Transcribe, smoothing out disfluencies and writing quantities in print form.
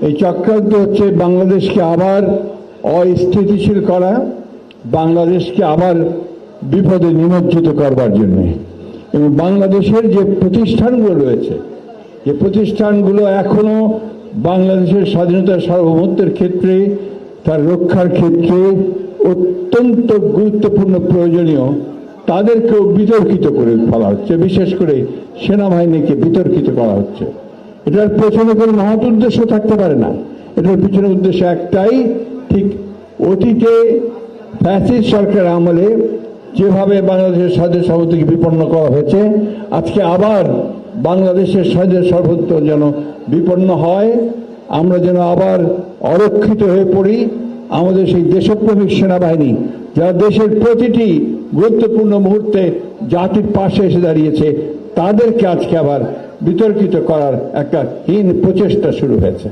এই চক্রান্ত হচ্ছে বাংলাদেশকে আবার অস্থিতিশীল করা, বাংলাদেশকে আবার বিপদে নিমজ্জিত করবার জন্য। এবং বাংলাদেশের যে প্রতিষ্ঠানগুলো রয়েছে, যে প্রতিষ্ঠানগুলো এখনো বাংলাদেশের স্বাধীনতা সার্বভৌমত্বের ক্ষেত্রে, তার রক্ষার ক্ষেত্রে অত্যন্ত গুরুত্বপূর্ণ প্রয়োজনীয়, তাদেরকেও বিতর্কিত করে ফেলা হচ্ছে। বিশেষ করে সেনাবাহিনীকে বিতর্কিত করা হচ্ছে। এটার পেছনে কোনো মহৎ উদ্দেশ্য থাকতে পারে না। এটার পিছনে উদ্দেশ্য একটাই, ঠিক অতীতে ফ্যাসিস্ট সরকার আমলে যেভাবে বাংলাদেশের স্বাধীন সার্বভৌমত্বকে বিপন্ন করা হয়েছে, আজকে আবার বাংলাদেশের স্বাধীন সার্বভৌমত্ব যেন বিপন্ন হয়, আমরা যেন আবার অরক্ষিত হয়ে পড়ি। আমাদের সেই দেশপ্রেমিক সেনাবাহিনী, যারা দেশের প্রতিটি গুরুত্বপূর্ণ মুহূর্তে জাতির পাশে এসে দাঁড়িয়েছে, তাদেরকে আজকে আবার বিতর্কিত করার একটা হীন প্রচেষ্টা শুরু হয়েছে।